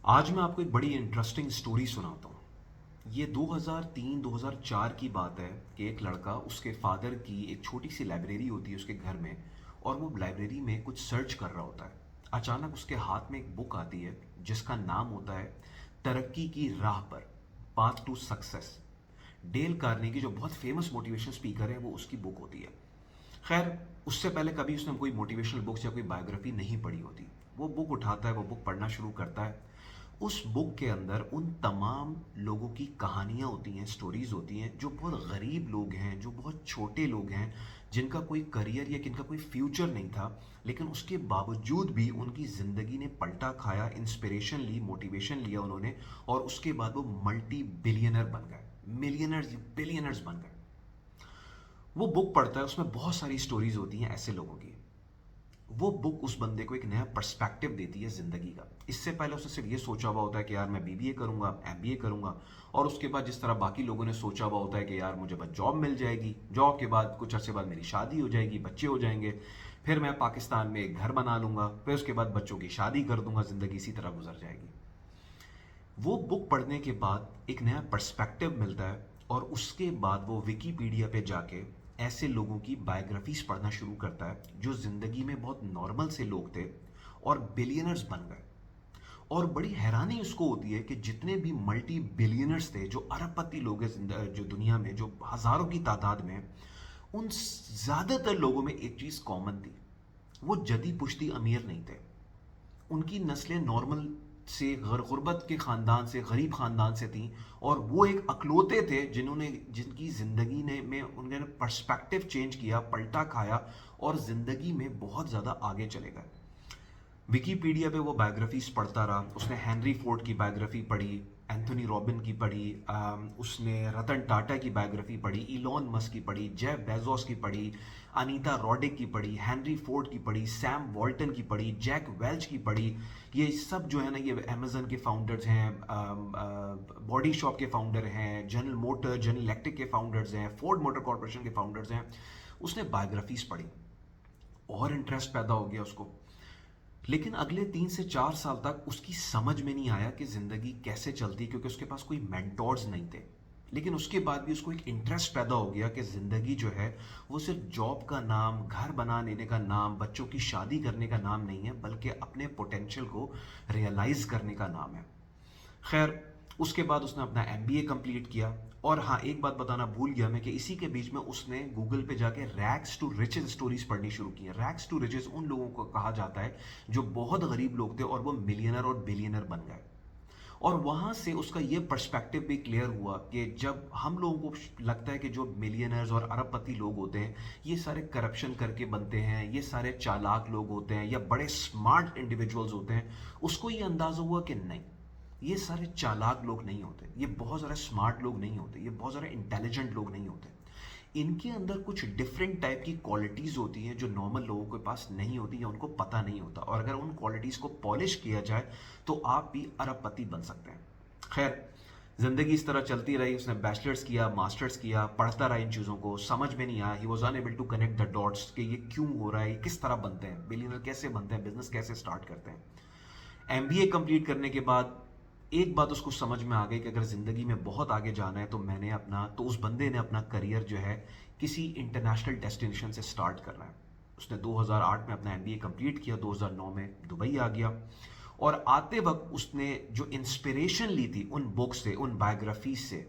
आज मैं आपको एक बड़ी इंटरेस्टिंग स्टोरी सुनाता हूँ। ये 2003-2004 की बात है कि एक लड़का उसके फादर की एक छोटी सी लाइब्रेरी होती है उसके घर में, और वो लाइब्रेरी में कुछ सर्च कर रहा होता है। अचानक उसके हाथ में एक बुक आती है जिसका नाम होता है तरक्की की राह पर, path to success. Dale Carnegie जो बहुत फेमस मोटिवेशन स्पीकर है, वो उसकी बुक होती है। खैर, उससे पहले कभी उसने कोई मोटिवेशनल बुक्स या कोई बायोग्राफी नहीं पढ़ी होती। वो बुक उठाता है, वो बुक पढ़ना शुरू करता है। उस बुक के अंदर उन तमाम लोगों की कहानियाँ होती हैं, स्टोरीज होती हैं, जो बहुत गरीब लोग हैं, जो बहुत छोटे लोग हैं, जिनका कोई करियर या जिनका कोई फ्यूचर नहीं था, लेकिन उसके बावजूद भी उनकी ज़िंदगी ने पलटा खाया, इंस्पिरेशन ली, मोटिवेशन लिया उन्होंने, और उसके बाद वो मल्टी बिलियनर बन गए, मिलियनर्स बिलियनर्स बन गए। वो बुक पढ़ता है, उसमें बहुत सारी स्टोरीज होती हैं ऐसे लोगों की। वो बुक उस बंदे को एक नया पर्सपेक्टिव देती है ज़िंदगी का। इससे पहले उसने सिर्फ ये सोचा हुआ होता है कि यार मैं बीबीए करूंगा, एमबीए करूंगा, और उसके बाद जिस तरह बाकी लोगों ने सोचा हुआ होता है कि यार मुझे बस जॉब मिल जाएगी, जॉब के बाद कुछ अरसे बाद मेरी शादी हो जाएगी, बच्चे हो जाएंगे, फिर मैं पाकिस्तान में एक घर बना लूंगा, फिर उसके बाद बच्चों की शादी कर दूंगा, ज़िंदगी इसी तरह गुजर जाएगी। वो बुक पढ़ने के बाद एक नया पर्सपेक्टिव मिलता है, और उसके बाद वो विकीपीडिया पे जाके ऐसे लोगों की बायोग्राफीज पढ़ना शुरू करता है जो ज़िंदगी में बहुत नॉर्मल से लोग थे और बिलियनर्स बन गए। और बड़ी हैरानी उसको होती है कि जितने भी मल्टी बिलियनर्स थे, जो अरबपति लोग हैं जो दुनिया में, जो हज़ारों की तादाद में, उन ज़्यादातर लोगों में एक चीज़ कॉमन थी। वो जदी पुश्ती अमीर नहीं थे। उनकी नस्लें नॉर्मल से गुर्बत के ख़ानदान से, गरीब ख़ानदान से थीं, और वो एक अकलौते थे जिन्होंने, जिनकी ज़िंदगी ने में उन्होंने पर्सपेक्टिव चेंज किया, पलटा खाया, और ज़िंदगी में बहुत ज़्यादा आगे चले गए। विकीपीडिया पे वो बायोग्राफीज पढ़ता रहा। उसने हेनरी फोर्ड की बायोग्राफी पढ़ी, एंथोनी रॉबिन की पढ़ी, उसने रतन टाटा की बायोग्राफी पढ़ी, इलॉन मस्क की पढ़ी, जेफ बेजोस की पढ़ी, अनीता रॉडिक की पढ़ी, हेनरी फोर्ड की पढ़ी, सैम वॉल्टन की पढ़ी, जैक वेल्च की पढ़ी। ये सब जो है ना, ये अमेजन के फाउंडर्स हैं, बॉडी शॉप के फाउंडर हैं, जनरल मोटर, जनरल इलेक्ट्रिक के फाउंडर्स हैं, फोर्ड मोटर कॉर्पोरेशन के फाउंडर्स हैं। उसने बायोग्राफीज पढ़ी और इंटरेस्ट पैदा हो गया उसको। लेकिन अगले 3 से 4 साल तक उसकी समझ में नहीं आया कि ज़िंदगी कैसे चलती, क्योंकि उसके पास कोई मेंटोर्स नहीं थे। लेकिन उसके बाद भी उसको एक इंटरेस्ट पैदा हो गया कि ज़िंदगी जो है वो सिर्फ जॉब का नाम, घर बना लेने का नाम, बच्चों की शादी करने का नाम नहीं है, बल्कि अपने पोटेंशियल को रियलाइज़ करने का नाम है। खैर, उसके बाद उसने अपना एमबीए कंप्लीट किया। और हाँ, एक बात बताना भूल गया मैं कि इसी के बीच में उसने गूगल पे जाके रैग्स टू रिचेस स्टोरीज पढ़नी शुरू की है। रैग्स टू रिचेस उन लोगों को कहा जाता है जो बहुत गरीब लोग थे और वो मिलियनर और बिलियनर बन गए। और वहाँ से उसका ये पर्सपेक्टिव भी क्लियर हुआ कि जब हम लोगों को लगता है कि जो मिलियनर्स और अरबपति लोग होते हैं ये सारे करप्शन करके बनते हैं, ये सारे चालाक लोग होते हैं, या बड़े स्मार्ट इंडिविजुअल्स होते हैं, उसको ये अंदाज़ा हुआ कि नहीं, ये सारे चालाक लोग नहीं होते, ये बहुत ज़्यादा स्मार्ट लोग नहीं होते, ये बहुत ज़्यादा इंटेलिजेंट लोग नहीं होते। इनके अंदर कुछ डिफरेंट टाइप की क्वालिटीज़ होती हैं जो नॉर्मल लोगों के पास नहीं होती या उनको पता नहीं होता, और अगर उन क्वालिटीज़ को पॉलिश किया जाए तो आप भी अरबपति बन सकते हैं। खैर, ज़िंदगी इस तरह चलती रही। उसने बैचलर्स किया, मास्टर्स किया, पढ़ता रहा, इन चीज़ों को समझ में नहीं आया। He was unable to connect the dots कि ये क्यों हो रहा है, ये किस तरह बनते हैं, बिलियनर कैसे बनते हैं, बिजनेस कैसे स्टार्ट करते हैं। एमबीए कंप्लीट करने के बाद एक बात उसको समझ में आ गई कि अगर ज़िंदगी में बहुत आगे जाना है तो उस बंदे ने अपना करियर जो है किसी इंटरनेशनल डेस्टिनेशन से स्टार्ट करना है। उसने 2008 में अपना एमबीए कंप्लीट किया, 2009 में दुबई आ गया, और आते वक्त उसने जो इंस्पिरेशन ली थी उन बुक्स से, उन बायोग्राफीज से,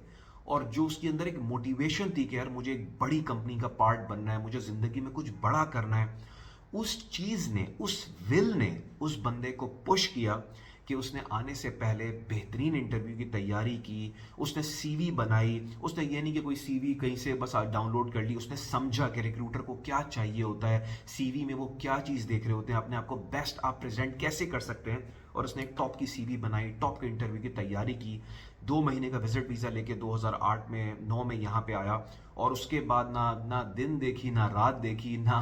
और जो उसके अंदर एक मोटिवेशन थी कि यार मुझे एक बड़ी कंपनी का पार्ट बनना है, मुझे ज़िंदगी में कुछ बड़ा करना है, उस चीज़ ने, उस विल ने उस बंदे को पुश किया कि उसने आने से पहले बेहतरीन इंटरव्यू की तैयारी की, उसने सीवी बनाई। उसने ये नहीं कि कोई सीवी कहीं से बस डाउनलोड कर ली, उसने समझा कि रिक्रूटर को क्या चाहिए होता है, सीवी में वो क्या चीज़ देख रहे होते हैं, अपने आप को बेस्ट आप प्रेजेंट कैसे कर सकते हैं, और उसने एक टॉप की सीवी बनाई, टॉप के इंटरव्यू की तैयारी की। 2 महीने का विजिट वीज़ा लेके 2008 में 9 में यहाँ पे आया, और उसके बाद ना ना दिन देखी, ना रात देखी, ना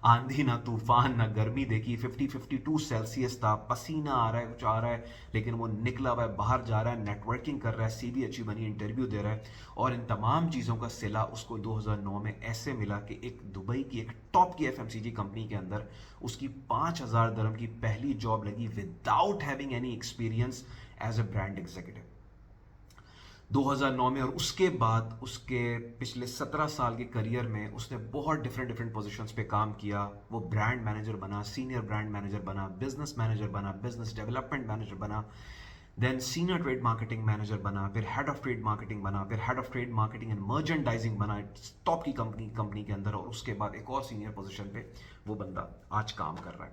आंधी, ना तूफान, ना गर्मी देखी। 52 सेल्सियस था, पसीना आ रहा है, कुछ आ रहा है, लेकिन वो निकला हुआ है, बाहर जा रहा है, नेटवर्किंग कर रहा है, सीवी अच्छी बनी, इंटरव्यू दे रहा है। और इन तमाम चीज़ों का सिला उसको 2009 में ऐसे मिला कि एक दुबई की एक टॉप की एफएमसीजी कंपनी के अंदर उसकी 5,000 दरम की पहली जॉब लगी without without having any experience as a brand executive. 2009 में, और उसके बाद उसके पिछले 17 साल के करियर में उसने बहुत डिफरेंट पोजीशंस पे काम किया. वो ब्रांड मैनेजर बना, सीनियर ब्रांड मैनेजर बना, बिजनेस मैनेजर बना, बिजनेस डेवलपमेंट मैनेजर बना, then senior trade marketing manager बना, फिर हेड ऑफ ट्रेड मार्केटिंग बना, फिर head of trade marketing and merchandising बना टॉप की कंपनी के अंदर, और उसके बाद एक और सीनियर पोजीशन पे वो बंदा आज काम कर रहा है.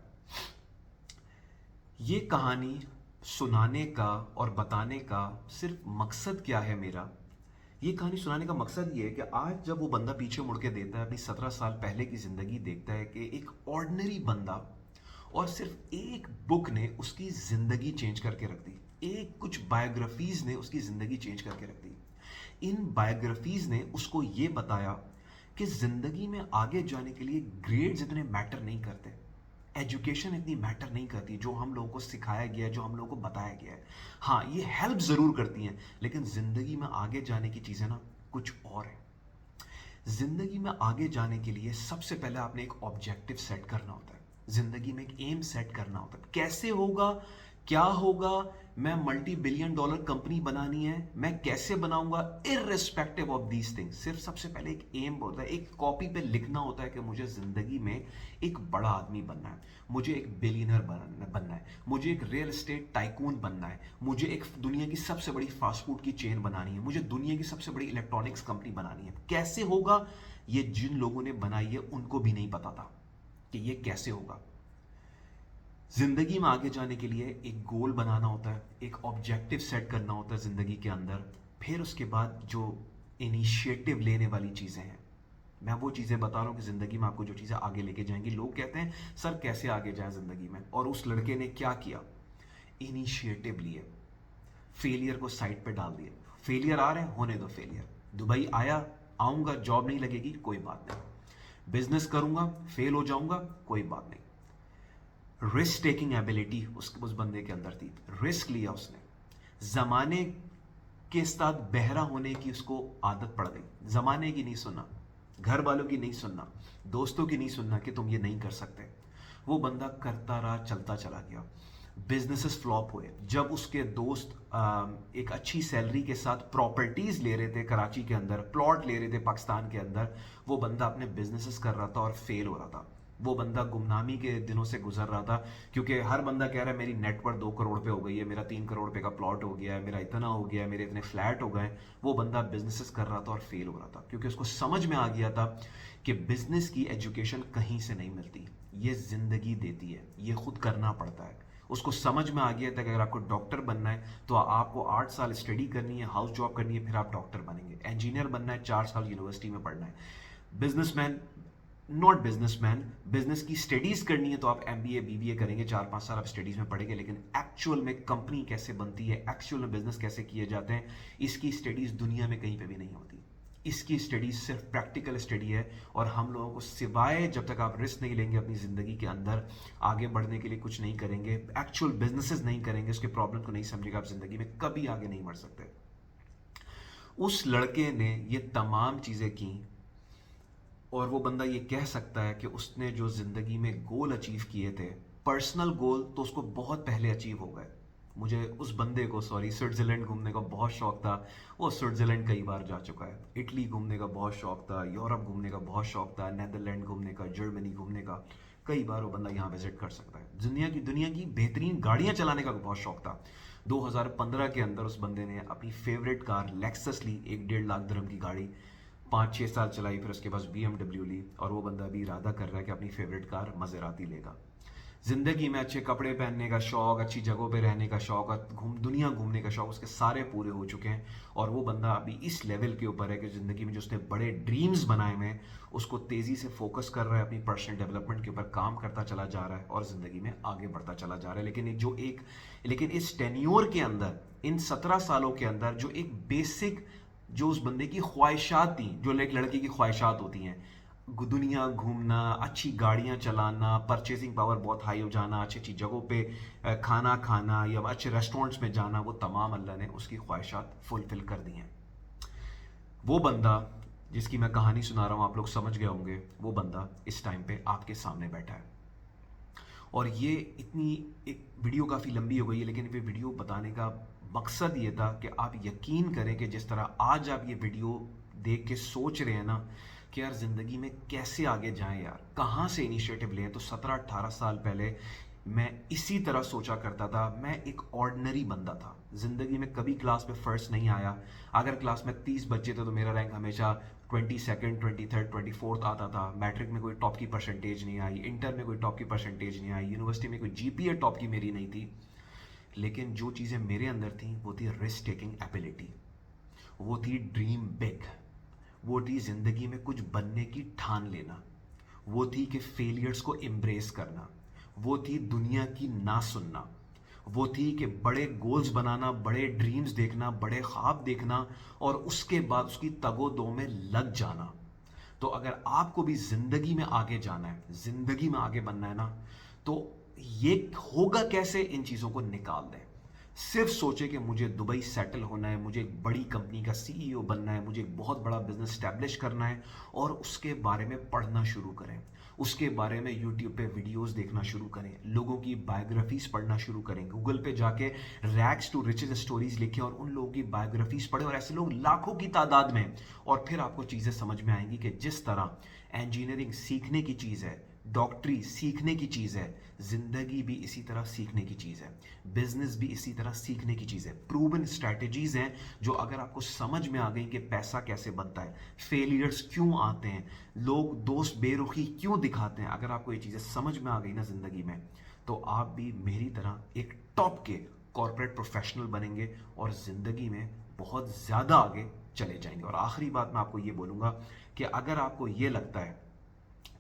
ये कहानी सुनाने का और बताने का सिर्फ मकसद क्या है मेरा? ये कहानी सुनाने का मकसद ये है कि आज जब वो बंदा पीछे मुड़ के देखता है, अपनी 17 साल पहले की ज़िंदगी देखता है कि एक ऑर्डिनरी बंदा और सिर्फ एक बुक ने उसकी ज़िंदगी चेंज करके रख दी, एक कुछ बायोग्राफीज़ ने उसकी ज़िंदगी चेंज करके रख दी. इन बायोग्राफीज़ ने उसको ये बताया कि ज़िंदगी में आगे जाने के लिए ग्रेड्स इतने मैटर नहीं करते, एजुकेशन इतनी मैटर नहीं करती जो हम लोगों को सिखाया गया है, जो हम लोगों को बताया गया है. हाँ, ये हेल्प ज़रूर करती हैं, लेकिन ज़िंदगी में आगे जाने की चीज़ें ना कुछ और है. ज़िंदगी में आगे जाने के लिए सबसे पहले आपने एक ऑब्जेक्टिव सेट करना होता है, ज़िंदगी में एक एम सेट करना होता है. कैसे होगा, क्या होगा, मैं मल्टी बिलियन डॉलर कंपनी बनानी है, मैं कैसे बनाऊंगा, इररिस्पेक्टिव ऑफ दीज थिंग्स. सिर्फ सबसे पहले एक एम होता है, एक कॉपी पे लिखना होता है कि मुझे जिंदगी में एक बड़ा आदमी बनना है, मुझे एक बिलियनर बनना है, मुझे एक रियल एस्टेट टाइकून बनना है, मुझे एक दुनिया की सबसे बड़ी फास्ट फूड की चेन बनानी है, मुझे दुनिया की सबसे बड़ी इलेक्ट्रॉनिक्स कंपनी बनानी है. कैसे होगा, ये जिन लोगों ने बनाई है उनको भी नहीं पता था कि ये कैसे होगा. जिंदगी में आगे जाने के लिए एक गोल बनाना होता है, एक ऑब्जेक्टिव सेट करना होता है जिंदगी के अंदर. फिर उसके बाद जो इनिशिएटिव लेने वाली चीज़ें हैं, मैं वो चीज़ें बता रहा हूँ कि ज़िंदगी में आपको जो चीज़ें आगे लेके जाएंगी. लोग कहते हैं सर कैसे आगे जाए ज़िंदगी में, और उस लड़के ने क्या किया, इनिशिएटिव लिए, फेलियर को साइड पे डाल दिए. फेलियर आ रहे हैं, होने दो फेलियर. दुबई आऊँगा, जॉब नहीं लगेगी, कोई बात नहीं. बिजनेस करूँगा, फेल हो जाऊँगा, कोई बात नहीं. रिस्क टेकिंग एबिलिटी उस बंदे के अंदर थी. रिस्क लिया उसने, जमाने के साथ बहरा होने की उसको आदत पड़ गई. जमाने की नहीं सुनना, घर वालों की नहीं सुनना, दोस्तों की नहीं सुनना कि तुम ये नहीं कर सकते. वो बंदा करता रहा, चलता चला गया. बिजनेसेस फ्लॉप हुए. जब उसके दोस्त एक अच्छी सैलरी के साथ प्रॉपर्टीज ले रहे थे कराची के अंदर, प्लॉट ले रहे थे पाकिस्तान के अंदर, वो बंदा अपने बिजनेसेस कर रहा था और फेल हो रहा था. वो बंदा गुमनामी के दिनों से गुजर रहा था, क्योंकि हर बंदा कह रहा है मेरी नेटवर्थ 2 करोड़ पे हो गई है, मेरा 3 करोड़ रुपए का प्लॉट हो गया है, मेरा इतना हो गया है, मेरे इतने फ्लैट हो गए. वो बंदा बिजनेसेस कर रहा था और फेल हो रहा था, क्योंकि उसको समझ में आ गया था कि बिजनेस की एजुकेशन कहीं से नहीं मिलती, ये जिंदगी देती है, ये खुद करना पड़ता है. उसको समझ में आ गया था कि अगर आपको डॉक्टर बनना है तो आपको 8 साल स्टडी करनी है, हाउस जॉब करनी है, फिर आप डॉक्टर बनेंगे. इंजीनियर बनना है, 4 साल यूनिवर्सिटी में पढ़ना है. बिजनेसमैन, नॉट बिजनेसमैन, बिजनेस की स्टडीज करनी है तो आप एमबीए बीबीए करेंगे, 4-5 साल आप स्टडीज में पढ़ेंगे. लेकिन एक्चुअल में कंपनी कैसे बनती है, एक्चुअल में बिजनेस कैसे किए जाते हैं, इसकी स्टडीज दुनिया में कहीं पे भी नहीं होती. इसकी स्टडीज सिर्फ प्रैक्टिकल स्टडी है. और हम लोगों को सिवाय जब तक आप रिस्क नहीं लेंगे अपनी जिंदगी के अंदर, आगे बढ़ने के लिए कुछ नहीं करेंगे, एक्चुअल बिजनेसेस नहीं करेंगे, उसके प्रॉब्लम को नहीं समझेगा, आप जिंदगी में कभी आगे नहीं बढ़ सकते. उस लड़के ने ये तमाम चीजें की, और वो बंदा ये कह सकता है कि उसने जो ज़िंदगी में गोल अचीव किए थे, पर्सनल गोल, तो उसको बहुत पहले अचीव हो गए. मुझे उस बंदे को स्विट्ज़रलैंड घूमने का बहुत शौक था. वो स्विट्ज़रलैंड कई बार जा चुका है. इटली घूमने का बहुत शौक था, यूरोप घूमने का बहुत शौक था, नेदरलैंड घूमने का, जर्मनी घूमने का. कई बार वो बंदा यहाँ विजिट कर सकता है. दुनिया की बेहतरीन गाड़ियाँ चलाने का बहुत शौक था. 2015 के अंदर उस बंदे ने अपनी फेवरेट कार लेक्सस ली, 1-1.5 लाख दिरहम की गाड़ी, 5-6 साल चलाई, फिर उसके बाद BMW ली. और वो बंदा अभी इरादा कर रहा है कि अपनी फेवरेट कार मज़ेराती लेगा. ज़िंदगी में अच्छे कपड़े पहनने का शौक, अच्छी जगहों पे रहने का शौक, दुनिया घूमने का शौक उसके सारे पूरे हो चुके हैं. और वो बंदा अभी इस लेवल के ऊपर है कि ज़िंदगी में जो उसने बड़े ड्रीम्स बनाए हुए हैं उसको तेज़ी से फोकस कर रहा है, अपनी पर्सनल डेवलपमेंट के ऊपर काम करता चला जा रहा है और ज़िंदगी में आगे बढ़ता चला जा रहा है. लेकिन इस टेन्योर के अंदर, इन 17 सालों के अंदर, जो एक बेसिक, जो उस बंदे की ख्वाहिशात थी, जो एक लड़के की ख्वाहिशात होती हैं, दुनिया घूमना, अच्छी गाड़ियां चलाना, परचेजिंग पावर बहुत हाई हो जाना, अच्छी अच्छी जगहों पे खाना खाना या अच्छे रेस्टोरेंट्स में जाना, वो तमाम अल्लाह ने उसकी ख्वाहिशात फुलफिल कर दी हैं. वो बंदा जिसकी मैं कहानी सुना रहा हूँ, आप लोग समझ गए होंगे, वो बंदा इस टाइम पे आपके सामने बैठा है. اور یہ اتنی ایک ویڈیو کافی لمبی ہو گئی ہے، لیکن یہ ویڈیو بتانے کا مقصد یہ تھا کہ آپ یقین کریں کہ جس طرح آج آپ یہ ویڈیو دیکھ کے سوچ رہے ہیں نا کہ یار زندگی میں کیسے آگے جائیں، یار کہاں سے انیشیٹو لیں، تو 17-18 سال پہلے میں اسی طرح سوچا کرتا تھا. میں ایک آرڈنری بندہ تھا، زندگی میں کبھی کلاس میں فرسٹ نہیں آیا. اگر کلاس میں 30 بچے تھے تو میرا رینک ہمیشہ 22nd 23rd 24th آتا تھا. میٹرک میں کوئی ٹاپ کی پرسنٹیج نہیں آئی، انٹر میں کوئی ٹاپ کی پرسنٹیج نہیں آئی، یونیورسٹی میں کوئی جی پی اے ٹاپ کی میری نہیں تھی. لیکن جو چیزیں میرے اندر تھیں وہ تھی رسک ٹیکنگ ایبلٹی، وہ تھی ڈریم بگ، وہ تھی زندگی میں کچھ بننے کی ٹھان لینا، وہ تھی کہ فیلئرز کو امبریس کرنا، وہ تھی دنیا کی نہ سننا، وہ تھی کہ بڑے گولز بنانا، بڑے ڈریمز دیکھنا، بڑے خواب دیکھنا، اور اس کے بعد اس کی تگ و دو میں لگ جانا. تو اگر آپ کو بھی زندگی میں آگے جانا ہے، زندگی میں آگے بننا ہے نا، تو یہ ہوگا کیسے؟ ان چیزوں کو نکال دیں. صرف سوچے کہ مجھے دبئی سیٹل ہونا ہے، مجھے ایک بڑی کمپنی کا سی ای او بننا ہے، مجھے ایک بہت بڑا بزنس اسٹیبلش کرنا ہے، اور اس کے بارے میں پڑھنا شروع کریں، اس کے بارے میں یوٹیوب پہ ویڈیوز دیکھنا شروع کریں، لوگوں کی بایوگرافیز پڑھنا شروع کریں، گوگل پہ جا کے ریگس ٹو ریچز اسٹوریز لکھیں اور ان لوگوں کی بایوگرافیز پڑھیں، اور ایسے لوگ لاکھوں کی تعداد میں. اور پھر آپ کو چیزیں سمجھ میں آئیں گی کہ جس طرح انجینئرنگ سیکھنے کی چیز ہے، ڈاکٹری سیکھنے کی چیز ہے، زندگی بھی اسی طرح سیکھنے کی چیز ہے، بزنس بھی اسی طرح سیکھنے کی چیز ہے. پروون اسٹریٹجیز ہیں جو اگر آپ کو سمجھ میں آ گئی کہ پیسہ کیسے بنتا ہے، فیلئرز کیوں آتے ہیں، لوگ دوست بے رخی کیوں دکھاتے ہیں، اگر آپ کو یہ چیزیں سمجھ میں آ گئی نا زندگی میں، تو آپ بھی میری طرح ایک ٹاپ کے کارپوریٹ پروفیشنل بنیں گے اور زندگی میں بہت زیادہ آگے چلے جائیں گے. اور آخری بات میں آپ کو یہ بولوں گا کہ اگر آپ کو یہ لگتا ہے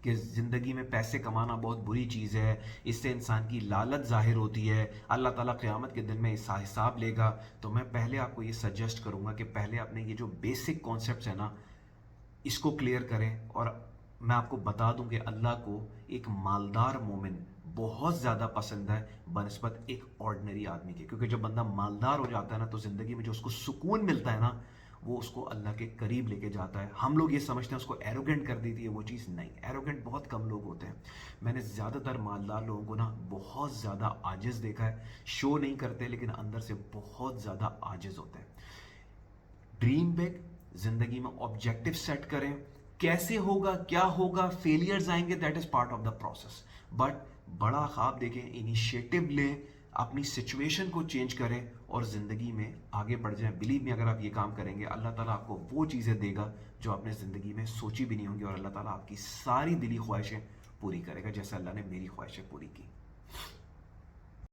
کہ زندگی میں پیسے کمانا بہت بری چیز ہے، اس سے انسان کی لالچ ظاہر ہوتی ہے، اللہ تعالیٰ قیامت کے دن میں اس کا حساب لے گا، تو میں پہلے آپ کو یہ سجیسٹ کروں گا کہ پہلے اپنے یہ جو بیسک کانسیپٹس ہیں نا، اس کو کلیئر کریں. اور میں آپ کو بتا دوں کہ اللہ کو ایک مالدار مومن بہت زیادہ پسند ہے بنسبت ایک آرڈنری آدمی کے، کیونکہ جب بندہ مالدار ہو جاتا ہے نا تو زندگی میں جو اس کو سکون ملتا ہے نا، وہ اس کو اللہ کے قریب لے کے جاتا ہے. ہم لوگ یہ سمجھتے ہیں اس کو ایروگنٹ کر دیتی ہے وہ چیز، نہیں، ایروگنٹ بہت کم لوگ ہوتے ہیں. میں نے زیادہ تر مالدار لوگوں کو نا بہت زیادہ عاجز دیکھا ہے، شو نہیں کرتے لیکن اندر سے بہت زیادہ عاجز ہوتے ہیں. ڈریم بگ، زندگی میں آبجیکٹو سیٹ کریں. کیسے ہوگا، کیا ہوگا، فیلئرز آئیں گے، that is part of the process. But بڑا خواب دیکھیں، انیشیٹو لیں، اپنی سچویشن کو چینج کریں اور زندگی میں آگے بڑھ جائیں. بلیو میں اگر آپ یہ کام کریں گے، اللہ تعالیٰ آپ کو وہ چیزیں دے گا جو آپ نے زندگی میں سوچی بھی نہیں ہوں گی، اور اللہ تعالیٰ آپ کی ساری دلی خواہشیں پوری کرے گا، جیسے اللہ نے میری خواہشیں پوری کی.